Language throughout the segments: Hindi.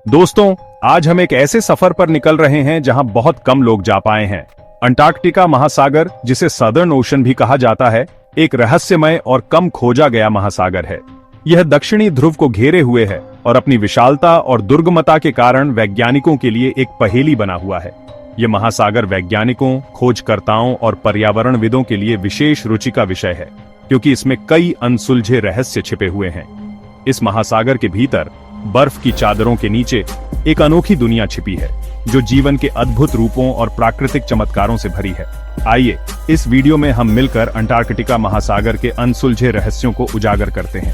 दोस्तों, आज हम एक ऐसे सफर पर निकल रहे हैं जहां बहुत कम लोग जा पाए हैं। अंटार्कटिका महासागर, जिसे सदर्न ओशन भी कहा जाता है, एक रहस्यमय और कम खोजा गया महासागर है। यह दक्षिणी ध्रुव को घेरे हुए है और अपनी विशालता और दुर्गमता के कारण वैज्ञानिकों के लिए एक पहेली बना हुआ है। यह महासागर वैज्ञानिकों, खोजकर्ताओं और पर्यावरणविदों के लिए विशेष रुचि का विषय है, क्योंकि इसमें कई अनसुलझे रहस्य छिपे हुए हैं। इस महासागर के भीतर बर्फ की चादरों के नीचे एक अनोखी दुनिया छिपी है, जो जीवन के अद्भुत रूपों और प्राकृतिक चमत्कारों से भरी है। आइए इस वीडियो में हम मिलकर अंटार्कटिका महासागर के अनसुलझे रहस्यों को उजागर करते हैं।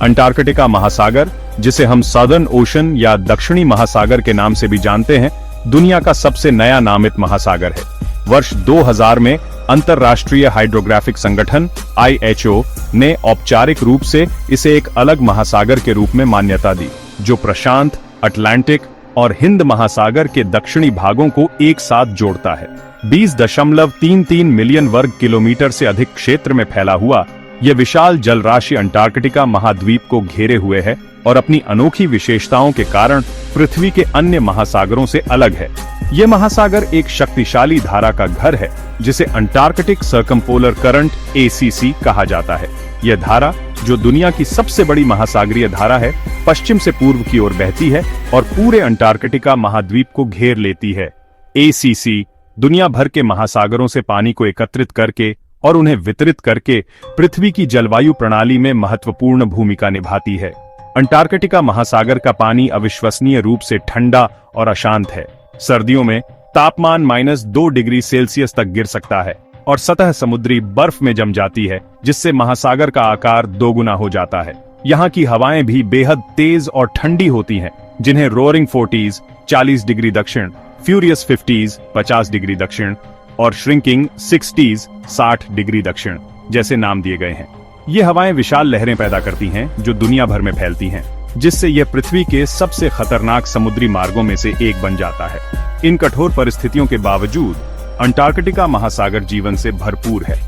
अंटार्कटिका महासागर, जिसे हम सदर्न ओशन या दक्षिणी महासागर के नाम से भी जानते हैं, दुनिया का सबसे नया नामित महासागर है। वर्ष 2000 में अंतर्राष्ट्रीय हाइड्रोग्राफिक संगठन (IHO) ने औपचारिक रूप से इसे एक अलग महासागर के रूप में मान्यता दी, जो प्रशांत, अटलांटिक और हिंद महासागर के दक्षिणी भागों को एक साथ जोड़ता है। 20.33 मिलियन वर्ग किलोमीटर से अधिक क्षेत्र में फैला हुआ यह विशाल जलराशि अंटार्कटिका महाद्वीप को घेरे हुए है और अपनी अनोखी विशेषताओं के कारण पृथ्वी के अन्य महासागरों से अलग है। यह महासागर एक शक्तिशाली धारा का घर है, जिसे अंटार्कटिक सर्कमपोलर करंट (ACC) कहा जाता है। यह धारा, जो दुनिया की सबसे बड़ी महासागरीय धारा है, पश्चिम से पूर्व की ओर बहती है और पूरे अंटार्कटिका महाद्वीप को घेर लेती है। ACC दुनिया भर के महासागरों से पानी को एकत्रित करके और उन्हें वितरित करके पृथ्वी की जलवायु प्रणाली में महत्वपूर्ण भूमिका निभाती है। अंटार्कटिका महासागर का पानी अविश्वसनीय रूप से ठंडा और अशांत है। सर्दियों में तापमान -2 डिग्री सेल्सियस तक गिर सकता है और सतह समुद्री बर्फ में जम जाती है, जिससे महासागर का आकार दोगुना हो जाता है। यहाँ की हवाएं भी बेहद तेज और ठंडी होती हैं, जिन्हें रोअरिंग 40s 40 डिग्री दक्षिण, फ्यूरियस 50s 50 डिग्री दक्षिण और श्रिंकिंग 60s 60 डिग्री दक्षिण जैसे नाम दिए गए हैं। ये हवाएं विशाल लहरें पैदा करती हैं, जो दुनिया भर में फैलती हैं, जिससे यह पृथ्वी के सबसे खतरनाक समुद्री मार्गों में से एक बन जाता है। इन कठोर परिस्थितियों के बावजूद अंटार्कटिका महासागर जीवन से भरपूर है।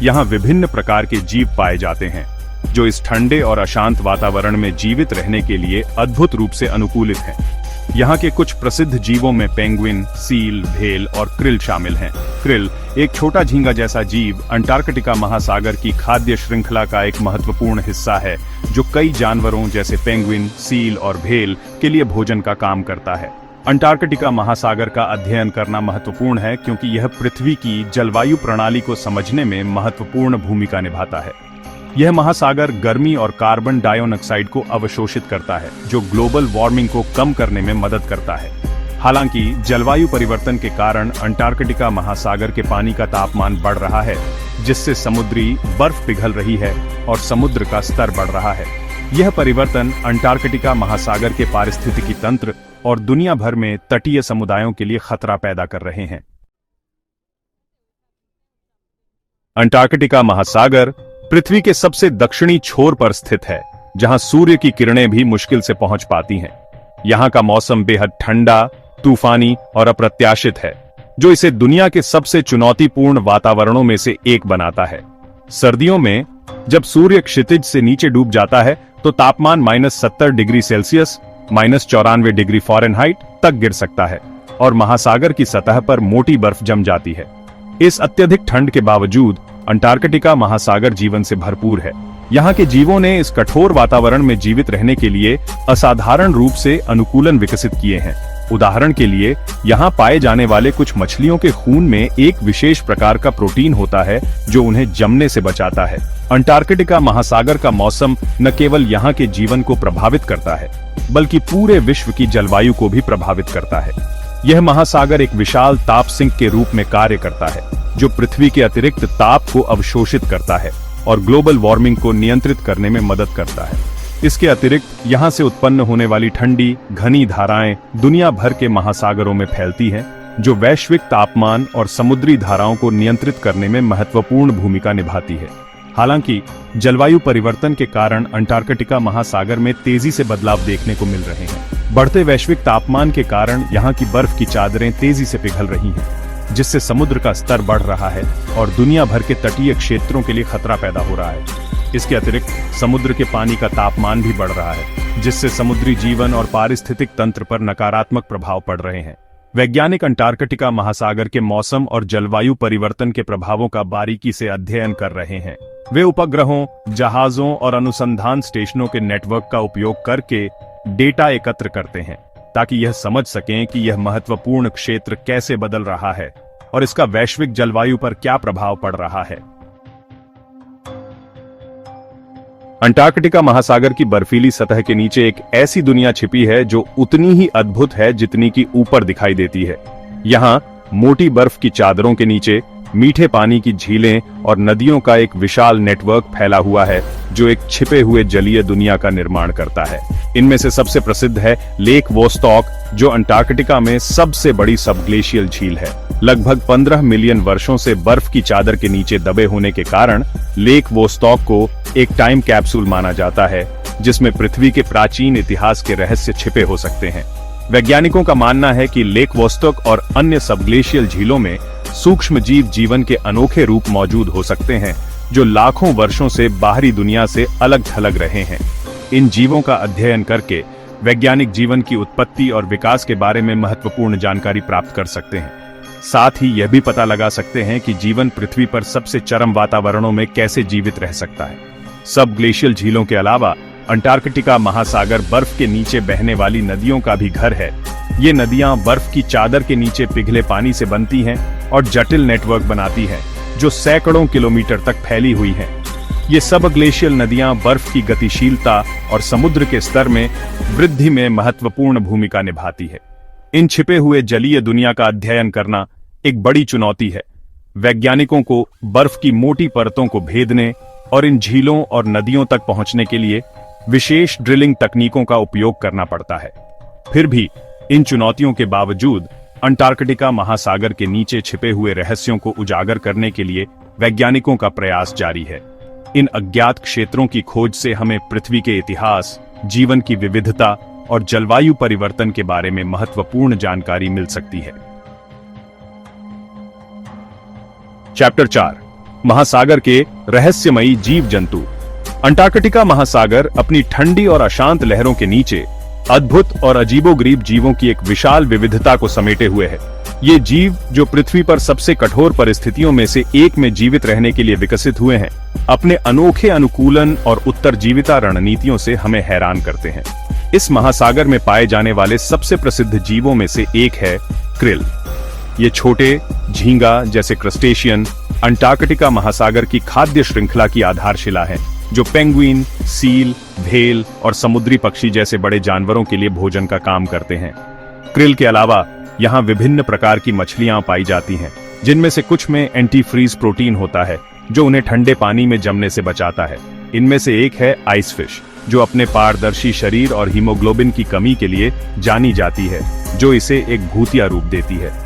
यहाँ विभिन्न प्रकार के जीव पाए जाते हैं, जो इस ठंडे और अशांत वातावरण में जीवित रहने के लिए अद्भुत रूप से अनुकूलित हैं। यहाँ के कुछ प्रसिद्ध जीवों में पेंगुइन, सील, व्हेल और क्रिल शामिल हैं। क्रिल, एक छोटा झींगा जैसा जीव, अंटार्कटिका महासागर की खाद्य श्रृंखला का एक महत्वपूर्ण हिस्सा है, जो कई जानवरों जैसे पेंगुइन, सील और व्हेल के लिए भोजन का काम करता है। अंटार्कटिका महासागर का अध्ययन करना महत्वपूर्ण है, क्योंकि यह पृथ्वी की जलवायु प्रणाली को समझने में महत्वपूर्ण भूमिका निभाता है। यह महासागर गर्मी और कार्बन डाइऑक्साइड को अवशोषित करता है, जो ग्लोबल वार्मिंग को कम करने में मदद करता है। हालांकि जलवायु परिवर्तन के कारण अंटार्कटिका महासागर के पानी का तापमान बढ़ रहा है, जिससे समुद्री बर्फ पिघल रही है और समुद्र का स्तर बढ़ रहा है। यह परिवर्तन अंटार्कटिका महासागर के पारिस्थितिकी तंत्र और दुनिया भर में तटीय समुदायों के लिए खतरा पैदा कर रहे हैं। अंटार्कटिका महासागर पृथ्वी के सबसे दक्षिणी छोर पर स्थित है, जहां सूर्य की किरणें भी मुश्किल से पहुंच पाती हैं। यहां का मौसम बेहद ठंडा, तूफानी और अप्रत्याशित है, जो इसे दुनिया के सबसे चुनौतीपूर्ण वातावरणों में से एक बनाता है। सर्दियों में जब सूर्य क्षितिज से नीचे डूब जाता है, तो तापमान -70 डिग्री सेल्सियस (-94 डिग्री फ़ारेनहाइट) तक गिर सकता है और महासागर की सतह पर मोटी बर्फ जम जाती है। इस अत्यधिक ठंड के बावजूद अंटार्कटिका महासागर जीवन से भरपूर है। यहाँ के जीवों ने इस कठोर वातावरण में जीवित रहने के लिए असाधारण रूप से अनुकूलन विकसित किए हैं। उदाहरण के लिए, यहाँ पाए जाने वाले कुछ मछलियों के खून में एक विशेष प्रकार का प्रोटीन होता है, जो उन्हें जमने से बचाता है। अंटार्कटिका महासागर का मौसम न केवल यहाँ के जीवन को प्रभावित करता है, बल्कि पूरे विश्व की जलवायु को भी प्रभावित करता है। यह महासागर एक विशाल ताप सिंक के रूप में कार्य करता है, जो पृथ्वी के अतिरिक्त ताप को अवशोषित करता है और ग्लोबल वार्मिंग को नियंत्रित करने में मदद करता है। इसके अतिरिक्त यहाँ से उत्पन्न होने वाली ठंडी, घनी धाराएं दुनिया भर के महासागरों में फैलती हैं, जो वैश्विक तापमान और समुद्री धाराओं को नियंत्रित करने में महत्वपूर्ण भूमिका निभाती है। हालांकि जलवायु परिवर्तन के कारण अंटार्कटिका महासागर में तेजी से बदलाव देखने को मिल रहे हैं। बढ़ते वैश्विक तापमान के कारण यहाँ की बर्फ की चादरें तेजी से पिघल रही हैं, जिससे समुद्र का स्तर बढ़ रहा है और दुनिया भर के तटीय क्षेत्रों के लिए खतरा पैदा हो रहा है। इसके अतिरिक्त समुद्र के पानी का तापमान भी बढ़ रहा है, जिससे समुद्री जीवन और पारिस्थितिक तंत्र पर नकारात्मक प्रभाव पड़ रहे हैं। वैज्ञानिक अंटार्कटिका महासागर के मौसम और जलवायु परिवर्तन के प्रभावों का बारीकी से अध्ययन कर रहे हैं। वे उपग्रहों, जहाजों और अनुसंधान स्टेशनों के नेटवर्क का उपयोग करके डेटा एकत्र करते हैं, ताकि यह समझ सकें कि यह महत्वपूर्ण क्षेत्र कैसे बदल रहा है और इसका वैश्विक जलवायु पर क्या प्रभाव पड़ रहा है। अंटार्कटिका महासागर की बर्फीली सतह के नीचे एक ऐसी दुनिया छिपी है जो उतनी ही अद्भुत है जितनी कि ऊपर दिखाई देती है। यहाँ मोटी बर्फ की चादरों के नीचे मीठे पानी की झीलें और नदियों का एक विशाल नेटवर्क फैला हुआ है, जो एक छिपे हुए जलीय दुनिया का निर्माण करता है। इनमें से सबसे प्रसिद्ध है लेक वोस्टॉक, जो अंटार्कटिका में सबसे बड़ी सबग्लेशियल झील है। लगभग 15 मिलियन वर्षों से बर्फ की चादर के नीचे दबे होने के कारण लेक वोस्टॉक को एक टाइम कैप्सूल माना जाता है, जिसमें पृथ्वी के प्राचीन इतिहास के रहस्य छिपे हो सकते हैं। वैज्ञानिकों का मानना है कि लेक वोस्टॉक और अन्य सबग्लेशियल झीलों में सूक्ष्म जीव जीवन के अनोखे रूप मौजूद हो सकते हैं, जो लाखों वर्षों से बाहरी दुनिया से अलग थलग रहे हैं। इन जीवों का अध्ययन करके वैज्ञानिक जीवन की उत्पत्ति और विकास के बारे में महत्वपूर्ण जानकारी प्राप्त कर सकते हैं। साथ ही यह भी पता लगा सकते हैं कि जीवन पृथ्वी पर सबसे चरम वातावरणों में कैसे जीवित रह सकता है। सब ग्लेशियल झीलों के अलावा अंटार्कटिका महासागर बर्फ के नीचे बहने वाली नदियों का भी घर है। ये नदियां बर्फ की चादर के नीचे पिघले पानी से बनती हैं और जटिल नेटवर्क बनाती हैं, जो सैकड़ों किलोमीटर तक फैली हुई हैं। ये सब ग्लेशियल नदियां बर्फ की गतिशीलता और समुद्र के स्तर में वृद्धि में महत्वपूर्ण भूमिका निभाती है। इन छिपे हुए जलीय दुनिया का अध्ययन करना एक बड़ी चुनौती है। वैज्ञानिकों को बर्फ की मोटी परतों को भेदने और इन झीलों और नदियों तक पहुंचने के लिए विशेष ड्रिलिंग तकनीकों का उपयोग करना पड़ता है। फिर भी इन चुनौतियों के बावजूद अंटार्कटिका महासागर के नीचे छिपे हुए रहस्यों को उजागर करने के लिए वैज्ञानिकों का प्रयास जारी है। इन अज्ञात क्षेत्रों की खोज से हमें पृथ्वी के इतिहास, जीवन की विविधता और जलवायु परिवर्तन के बारे में महत्वपूर्ण जानकारी मिल सकती है। चैप्टर 4, महासागर के रहस्यमयी जीव जंतु। अंटार्कटिका महासागर अपनी ठंडी और अशांत लहरों के नीचे अद्भुत और अजीबोगरीब जीवों की एक विशाल विविधता को समेटे हुए है। ये जीव, जो पृथ्वी पर सबसे कठोर परिस्थितियों में से एक में जीवित रहने के लिए विकसित हुए हैं, अपने अनोखे अनुकूलन और उत्तरजीविता रणनीतियों से हमें हैरान करते हैं। इस महासागर में पाए जाने वाले सबसे प्रसिद्ध जीवों में से एक है क्रिल। ये छोटे झींगा जैसे क्रस्टेशियन अंटार्कटिका महासागर की खाद्य श्रृंखला की आधारशिला है, जो पेंगुइन, सील, व्हेल और समुद्री पक्षी जैसे बड़े जानवरों के लिए भोजन का काम करते हैं। क्रिल के अलावा यहाँ विभिन्न प्रकार की मछलियां पाई जाती हैं, जिनमें से कुछ में एंटीफ्रीज प्रोटीन होता है, जो उन्हें ठंडे पानी में जमने से बचाता है। इनमें से एक है आइस फिश, जो अपने पारदर्शी शरीर और हीमोग्लोबिन की कमी के लिए जानी जाती है, जो इसे एक भूतिया रूप देती है।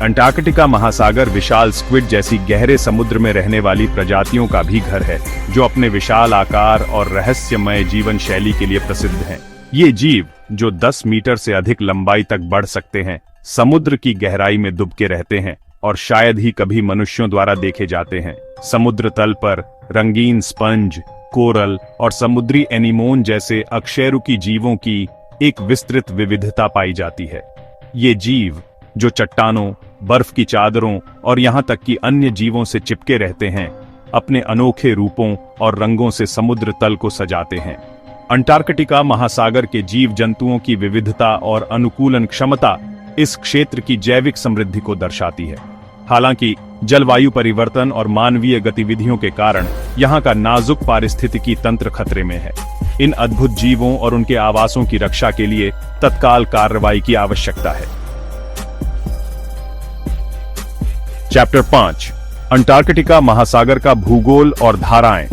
अंटार्कटिका महासागर विशाल स्क्विड जैसी गहरे समुद्र में रहने वाली प्रजातियों का भी घर है, जो अपने विशाल आकार और रहस्यमय जीवन शैली के लिए प्रसिद्ध हैं। ये जीव, जो 10 मीटर से अधिक लंबाई तक बढ़ सकते हैं, समुद्र की गहराई में दुबके रहते हैं और शायद ही कभी मनुष्यों द्वारा देखे जाते हैं। समुद्र तल पर रंगीन स्पंज, कोरल और समुद्री एनीमोन जैसे अकशेरुकी जीवों की एक विस्तृत विविधता पाई जाती है। ये जीव, जो चट्टानों, बर्फ की चादरों और यहाँ तक कि अन्य जीवों से चिपके रहते हैं, अपने अनोखे रूपों और रंगों से समुद्र तल को सजाते हैं। अंटार्कटिका महासागर के जीव जंतुओं की विविधता और अनुकूलन क्षमता इस क्षेत्र की जैविक समृद्धि को दर्शाती है। हालांकि जलवायु परिवर्तन और मानवीय गतिविधियों के कारण यहाँ का नाजुक पारिस्थितिकी तंत्र खतरे में है। इन अद्भुत जीवों और उनके आवासों की रक्षा के लिए तत्काल कार्रवाई की आवश्यकता है। चैप्टर 5, अंटार्कटिका महासागर का भूगोल और धाराएं।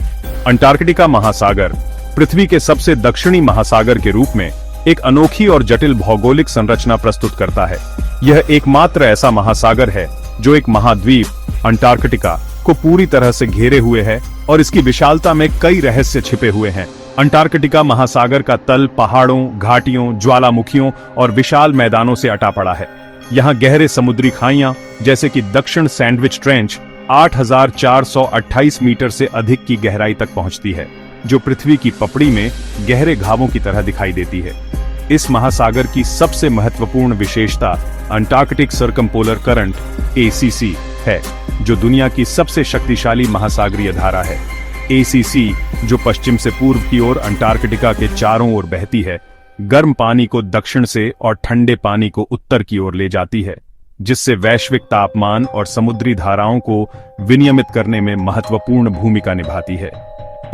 अंटार्कटिका महासागर पृथ्वी के सबसे दक्षिणी महासागर के रूप में एक अनोखी और जटिल भौगोलिक संरचना प्रस्तुत करता है। यह एकमात्र ऐसा महासागर है जो एक महाद्वीप अंटार्कटिका को पूरी तरह से घेरे हुए है और इसकी विशालता में कई रहस्य छिपे हुए हैं। अंटार्कटिका महासागर का तल पहाड़ों, घाटियों, ज्वालामुखियों और विशाल मैदानों से अटा पड़ा है। यहाँ गहरे समुद्री खाइयां जैसे कि दक्षिण सैंडविच ट्रेंच 8,428 मीटर से अधिक की गहराई तक पहुंचती है, जो पृथ्वी की पपड़ी में गहरे घावों की तरह दिखाई देती है। इस महासागर की सबसे महत्वपूर्ण विशेषता अंटार्कटिक सर्कमपोलर करंट (ACC) है, जो दुनिया की सबसे शक्तिशाली महासागरीय धारा है। ACC, जो पश्चिम से पूर्व की ओर अंटार्कटिका के चारों ओर बहती है, गर्म पानी को दक्षिण से और ठंडे पानी को उत्तर की ओर ले जाती है, जिससे वैश्विक तापमान और समुद्री धाराओं को विनियमित करने में महत्वपूर्ण भूमिका निभाती है।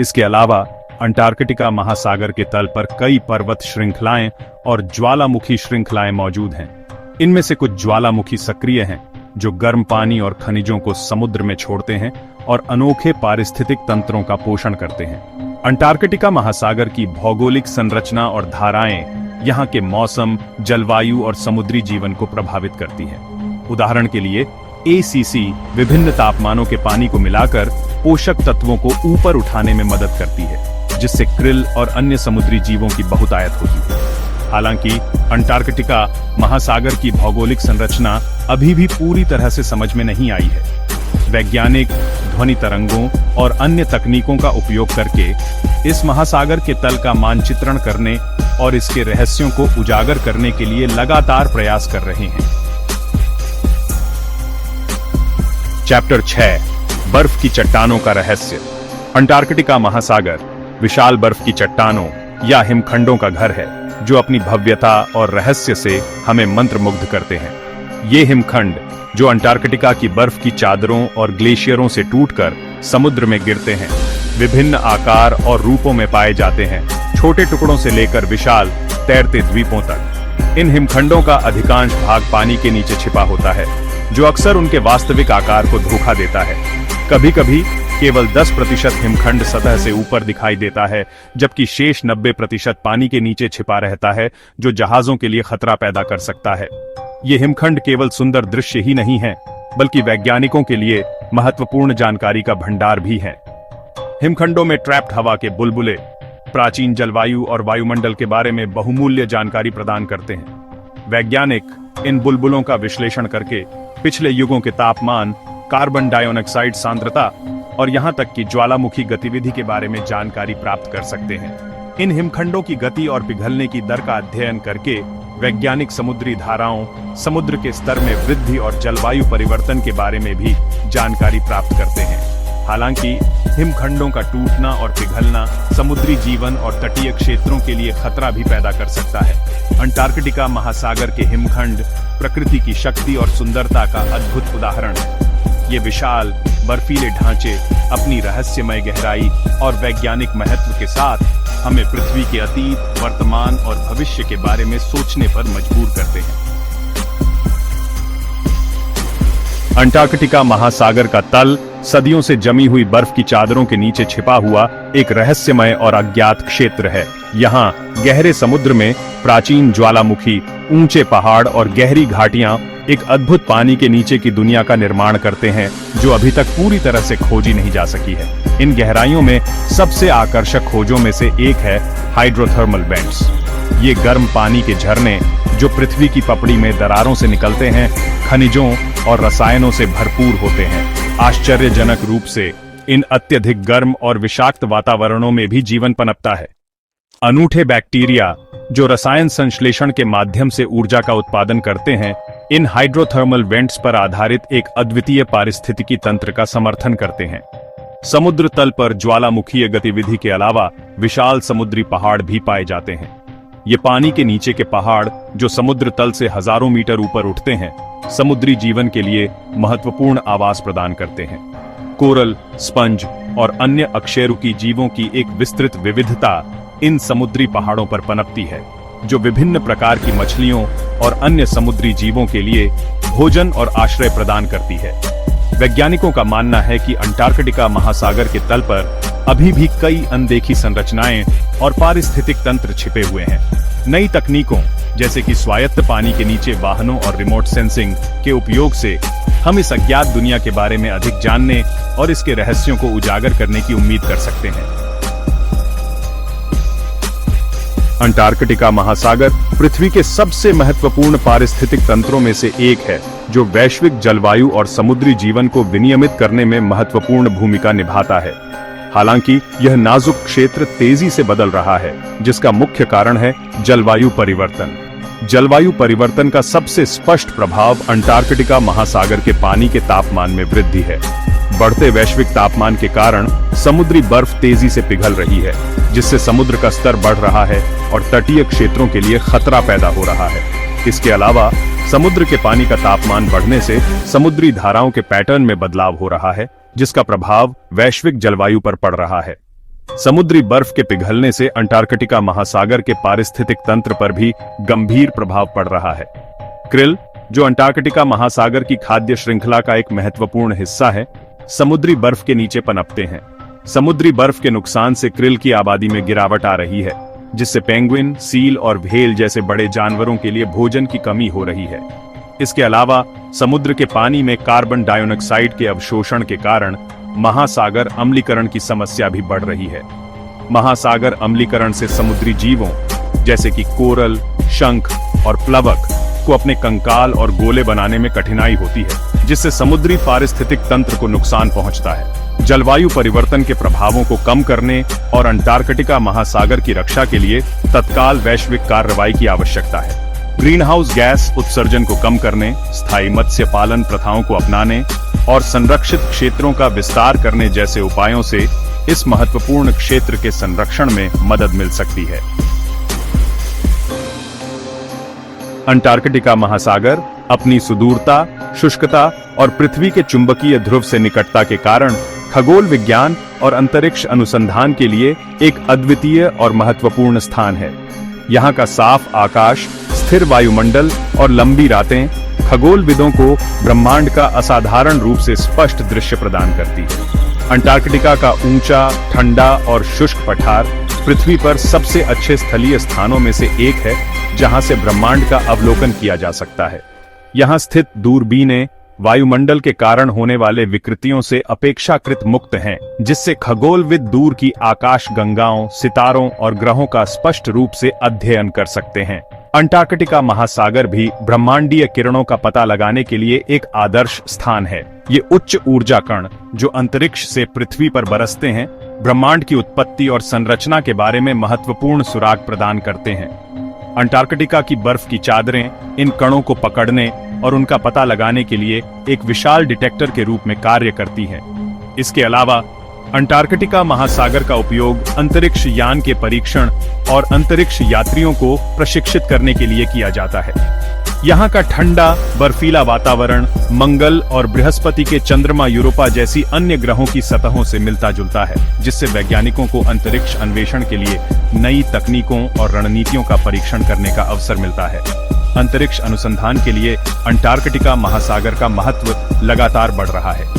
इसके अलावा अंटार्कटिका महासागर के तल पर कई पर्वत श्रृंखलाएं और ज्वालामुखी श्रृंखलाएं मौजूद हैं। इनमें से कुछ ज्वालामुखी सक्रिय हैं, जो गर्म पानी और खनिजों को समुद्र में छोड़ते हैं और अनोखे पारिस्थितिक तंत्रों का पोषण करते हैं। अंटार्कटिका महासागर की भौगोलिक संरचना और धाराएं यहाँ के मौसम, जलवायु और समुद्री जीवन को प्रभावित करती हैं। उदाहरण के लिए ACC विभिन्न तापमानों के पानी को मिलाकर पोषक तत्वों को ऊपर उठाने में मदद करती है, जिससे krill और अन्य समुद्री जीवों की बहुतायत होती है। हालांकि अंटार्कटिका महासागर की भौगोलिक संरचना अभी भी पूरी तरह से समझ में नहीं आई है। वैज्ञानिक ध्वनि तरंगों और अन्य तकनीकों का उपयोग करके इस महासागर के तल का मानचित्रण करने और इसके रहस्यों को उजागर करने के लिए लगातार प्रयास कर रहे हैं। चैप्टर 6, बर्फ की चट्टानों का रहस्य। अंटार्कटिका महासागर विशाल बर्फ की चट्टानों या हिमखंडों का घर है, जो अपनी भव्यता और रहस्य से हमें मंत्रमुग्ध करते हैं। ये हिमखंड, जो अंटार्कटिका की बर्फ की चादरों और ग्लेशियरों से टूटकर समुद्र में गिरते हैं, विभिन्न आकार और रूपों में पाए जाते हैं, छोटे टुकड़ों से लेकर विशाल तैरते द्वीपों तक। इन हिमखंडों का अधिकांश भाग पानी के नीचे छिपा होता है, जो अक्सर उनके वास्तविक आकार को धोखा देता है। कभी-कभी केवल 10% हिमखंड सतह से ऊपर दिखाई देता है, जबकि शेष 90% पानी के नीचे छिपा रहता है, जो जहाजों के लिए खतरा पैदा कर सकता है। ये हिमखंड केवल सुंदर दृश्य ही नहीं है, बल्कि वैज्ञानिकों के लिए महत्वपूर्ण जानकारी का भंडार भी है। हिमखंडों में ट्रैप्ड हवा के बुलबुले प्राचीन जलवायु और वायुमंडल के बारे में बहुमूल्य जानकारी प्रदान करते हैं। वैज्ञानिक इन बुलबुलों का विश्लेषण करके पिछले युगों के तापमान, कार्बन डाइऑक्साइड सांद्रता और यहां तक कि ज्वालामुखी गतिविधि के बारे में जानकारी प्राप्त कर सकते हैं। इन हिमखंडों की गति और पिघलने की दर का अध्ययन करके वैज्ञानिक समुद्री धाराओं, समुद्र के स्तर में वृद्धि और जलवायु परिवर्तन के बारे में भी जानकारी प्राप्त करते हैं। हालांकि हिमखंडों का टूटना और पिघलना समुद्री जीवन और तटीय क्षेत्रों के लिए खतरा भी पैदा कर सकता है। अंटार्कटिका महासागर के हिमखंड प्रकृति की शक्ति और सुंदरता का अद्भुत उदाहरण है। ये विशाल बर्फीले ढांचे अपनी रहस्यमय गहराई और वैज्ञानिक महत्व के साथ हमें पृथ्वी के अतीत, वर्तमान और भविष्य के बारे में सोचने पर मजबूर करते हैं। अंटार्कटिका महासागर का तल सदियों से जमी हुई बर्फ की चादरों के नीचे छिपा हुआ एक रहस्यमय और अज्ञात क्षेत्र है। यहाँ गहरे समुद्र में प्राचीन ज्वालामुखी, ऊंचे पहाड़ और गहरी घाटियां एक अद्भुत पानी के नीचे की दुनिया का निर्माण करते हैं, जो अभी तक पूरी तरह से खोजी नहीं जा सकी है। इन गहराइयों में सबसे आकर्षक खोजों में से एक है हाइड्रोथर्मल वेंट्स। ये गर्म पानी के झरने, जो पृथ्वी की पपड़ी में दरारों से निकलते हैं, खनिजों और रसायनों से भरपूर होते हैं। आश्चर्यजनक रूप से इन अत्यधिक गर्म और विषाक्त वातावरणों में भी जीवन पनपता है। अनूठे बैक्टीरिया, जो रसायन संश्लेषण के माध्यम से ऊर्जा का उत्पादन करते हैं, इन हाइड्रोथर्मल वेंट्स पर आधारित एक अद्वितीय पारिस्थितिकी तंत्र का समर्थन करते हैं। समुद्र तल पर ज्वालामुखीय गतिविधि के अलावा विशाल समुद्री पहाड़ भी पाए जाते हैं। ये पानी के नीचे के पहाड़, जो समुद्र तल से हजारों मीटर ऊपर उठते हैं, समुद्री जीवन के लिए महत्वपूर्ण आवास प्रदान करते हैं। कोरल, स्पंज और अन्य अकशेरुकी जीवों की एक विस्तृत विविधता इन समुद्री पहाड़ों पर पनपती है, जो विभिन्न प्रकार की मछलियों और अन्य समुद्री जीवों के लिए भोजन और आश्रय प्रदान करती है। वैज्ञानिकों का मानना है कि अंटार्कटिका महासागर के तल पर अभी भी कई अनदेखी संरचनाएं और पारिस्थितिक तंत्र छिपे हुए हैं। नई तकनीकों जैसे कि स्वायत्त पानी के नीचे वाहनों और रिमोट सेंसिंग के उपयोग से हम इस अज्ञात दुनिया के बारे में अधिक जानने और इसके रहस्यों को उजागर करने की उम्मीद कर सकते हैं। अंटार्कटिका महासागर पृथ्वी के सबसे महत्वपूर्ण पारिस्थितिक तंत्रों में से एक है, जो वैश्विक जलवायु और समुद्री जीवन को विनियमित करने में महत्वपूर्ण भूमिका निभाता है। हालांकि यह नाजुक क्षेत्र तेजी से बदल रहा है, जिसका मुख्य कारण है जलवायु परिवर्तन। जलवायु परिवर्तन का सबसे स्पष्ट प्रभाव अंटार्कटिका महासागर के पानी के तापमान में वृद्धि है। बढ़ते वैश्विक तापमान के कारण समुद्री बर्फ तेजी से पिघल रही है, जिससे समुद्र का स्तर बढ़ रहा है और तटीय क्षेत्रों के लिए खतरा पैदा हो रहा है। इसके अलावा समुद्र के पानी का तापमान बढ़ने से समुद्री धाराओं के पैटर्न में बदलाव हो रहा है, जिसका प्रभाव वैश्विक जलवायु पर पड़ रहा है। समुद्री बर्फ के पिघलने से अंटार्कटिका महासागर के पारिस्थितिक तंत्र पर भी गंभीर प्रभाव पड़ रहा है। क्रिल, जो अंटार्कटिका महासागर की खाद्य श्रृंखला का एक महत्वपूर्ण हिस्सा है, समुद्री बर्फ के नीचे पनपते हैं। समुद्री बर्फ के नुकसान से क्रिल की आबादी में गिरावट आ रही है, जिससे पेंगुइन, सील और व्हेल जैसे बड़े जानवरों के लिए भोजन की कमी हो रही है। इसके अलावा समुद्र के पानी में कार्बन डाइऑक्साइड के अवशोषण के कारण महासागर अम्लीकरण की समस्या भी बढ़ रही है। महासागर अम्लीकरण से समुद्री जीवों जैसे कि कोरल, शंख और प्लवक को अपने कंकाल और गोले बनाने में कठिनाई होती है, जिससे समुद्री पारिस्थितिक तंत्र को नुकसान पहुंचता है। जलवायु परिवर्तन के प्रभावों को कम करने और अंटार्कटिका महासागर की रक्षा के लिए तत्काल वैश्विक कार्रवाई की आवश्यकता है। ग्रीनहाउस गैस उत्सर्जन को कम करने, स्थायी मत्स्य पालन प्रथाओं को अपनाने और संरक्षित क्षेत्रों का विस्तार करने जैसे उपायों से इस महत्वपूर्ण क्षेत्र के संरक्षण में मदद मिल सकती है। अंटार्कटिका महासागर अपनी सुदूरता, शुष्कता और पृथ्वी के चुंबकीय ध्रुव से निकटता के कारण खगोल विज्ञान और अंतरिक्ष अनुसंधान के लिए एक अद्वितीय और महत्वपूर्ण स्थान है। यहाँ का साफ आकाश, स्थिर वायुमंडल और लंबी रातें खगोलविदों को ब्रह्मांड का असाधारण रूप से स्पष्ट दृश्य प्रदान करती है। अंटार्कटिका का ऊंचा, ठंडा और शुष्क पठार पृथ्वी पर सबसे अच्छे स्थलीय स्थानों में से एक है, जहां से ब्रह्मांड का अवलोकन किया जा सकता है। यहां स्थित दूरबीनें वायुमंडल के कारण होने वाले विकृतियों से अपेक्षाकृत मुक्त हैं, जिससे खगोलविद दूर की आकाश गंगाओं, सितारों और ग्रहों का स्पष्ट रूप से अध्ययन कर सकते हैं। अंटार्कटिका महासागर भी ब्रह्मांडीय किरणों का पता लगाने के लिए एक आदर्श स्थान है। ये उच्च ऊर्जा कण जो अंतरिक्ष से पृथ्वी पर बरसते हैं, ब्रह्मांड की उत्पत्ति और संरचना के बारे में महत्वपूर्ण सुराग प्रदान करते हैं। अंटार्कटिका की बर्फ की चादरें इन कणों को पकड़ने और उनका पता लगाने के लिए एक विशाल डिटेक्टर के रूप में कार्य करती हैं। इसके अलावा अंटार्कटिका महासागर का उपयोग अंतरिक्ष यान के परीक्षण और अंतरिक्ष यात्रियों को प्रशिक्षित करने के लिए किया जाता है। यहाँ का ठंडा, बर्फीला वातावरण मंगल और बृहस्पति के चंद्रमा यूरोपा जैसी अन्य ग्रहों की सतहों से मिलता जुलता है, जिससे वैज्ञानिकों को अंतरिक्ष अन्वेषण के लिए नई तकनीकों और रणनीतियों का परीक्षण करने का अवसर मिलता है। अंतरिक्ष अनुसंधान के लिए अंटार्कटिका महासागर का महत्व लगातार बढ़ रहा है।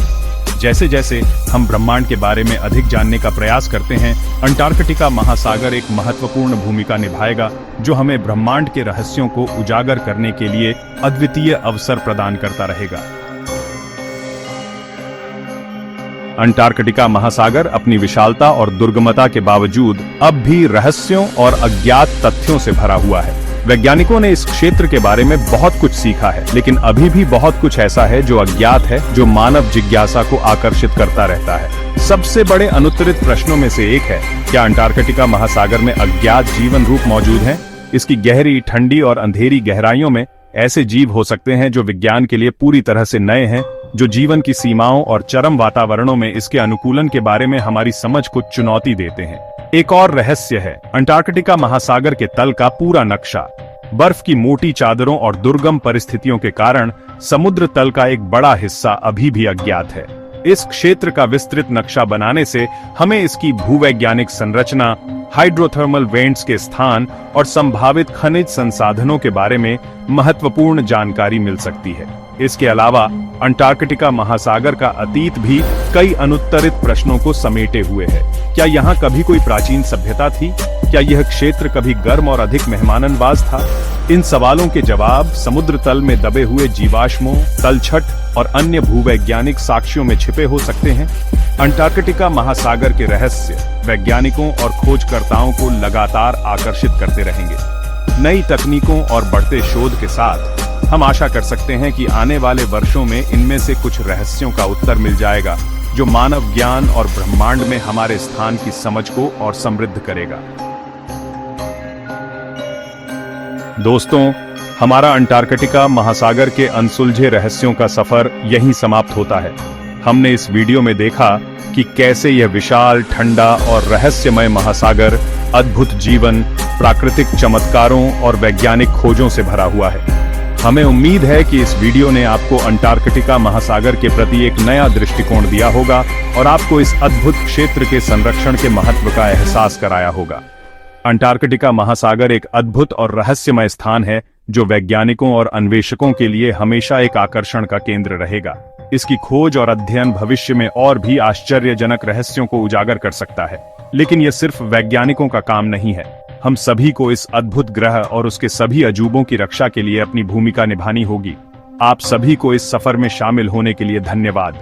जैसे जैसे हम ब्रह्मांड के बारे में अधिक जानने का प्रयास करते हैं, अंटार्कटिका महासागर एक महत्वपूर्ण भूमिका निभाएगा, जो हमें ब्रह्मांड के रहस्यों को उजागर करने के लिए अद्वितीय अवसर प्रदान करता रहेगा। अंटार्कटिका महासागर अपनी विशालता और दुर्गमता के बावजूद अब भी रहस्यों और अज्ञात तथ्यों से भरा हुआ है। वैज्ञानिकों ने इस क्षेत्र के बारे में बहुत कुछ सीखा है, लेकिन अभी भी बहुत कुछ ऐसा है जो अज्ञात है, जो मानव जिज्ञासा को आकर्षित करता रहता है। सबसे बड़े अनुत्तरित प्रश्नों में से एक है, क्या अंटार्कटिका महासागर में अज्ञात जीवन रूप मौजूद हैं? इसकी गहरी, ठंडी और अंधेरी गहराइयों में ऐसे जीव हो सकते हैं जो विज्ञान के लिए पूरी तरह से नए हैं, जो जीवन की सीमाओं और चरम वातावरणों में इसके अनुकूलन के बारे में हमारी समझ को चुनौती देते हैं। एक और रहस्य है अंटार्कटिका महासागर के तल का पूरा नक्शा। बर्फ की मोटी चादरों और दुर्गम परिस्थितियों के कारण समुद्र तल का एक बड़ा हिस्सा अभी भी अज्ञात है। इस क्षेत्र का विस्तृत नक्शा बनाने से हमें इसकी भूवैज्ञानिक संरचना, हाइड्रोथर्मल वेंट्स के स्थान और संभावित खनिज संसाधनों के बारे में महत्वपूर्ण जानकारी मिल सकती है। इसके अलावा अंटार्कटिका महासागर का अतीत भी कई अनुत्तरित प्रश्नों को समेटे हुए है। क्या यहाँ कभी कोई प्राचीन सभ्यता थी? क्या यह क्षेत्र कभी गर्म और अधिक मेहमाननवाज था? इन सवालों के जवाब समुद्र तल में दबे हुए जीवाश्मों, तलछट और अन्य भूवैज्ञानिक साक्ष्यों में छिपे हो सकते हैं। अंटार्कटिका महासागर के रहस्य वैज्ञानिकों और खोजकर्ताओं को लगातार आकर्षित करते रहेंगे। नई तकनीकों और बढ़ते शोध के साथ हम आशा कर सकते हैं कि आने वाले वर्षों में इनमें से कुछ रहस्यों का उत्तर मिल जाएगा, जो मानव ज्ञान और ब्रह्मांड में हमारे स्थान की समझ को और समृद्ध करेगा। दोस्तों, हमारा अंटार्कटिका महासागर के अनसुलझे रहस्यों का सफर यहीं समाप्त होता है। हमने इस वीडियो में देखा कि कैसे यह विशाल, ठंडा और रहस्यमय महासागर अद्भुत जीवन, प्राकृतिक चमत्कारों और वैज्ञानिक खोजों से भरा हुआ है। हमें उम्मीद है कि इस वीडियो ने आपको अंटार्कटिका महासागर के प्रति एक नया दृष्टिकोण दिया होगा और आपको इस अद्भुत क्षेत्र के संरक्षण के महत्व का एहसास कराया होगा। अंटार्कटिका महासागर एक अद्भुत और रहस्यमय स्थान है जो वैज्ञानिकों और अन्वेषकों के लिए हमेशा एक आकर्षण का केंद्र रहेगा। इसकी खोज और अध्ययन भविष्य में और भी आश्चर्यजनक रहस्यों को उजागर कर सकता है, लेकिन यह सिर्फ वैज्ञानिकों का काम नहीं है। हम सभी को इस अद्भुत ग्रह और उसके सभी अजूबों की रक्षा के लिए अपनी भूमिका निभानी होगी। आप सभी को इस सफर में शामिल होने के लिए धन्यवाद।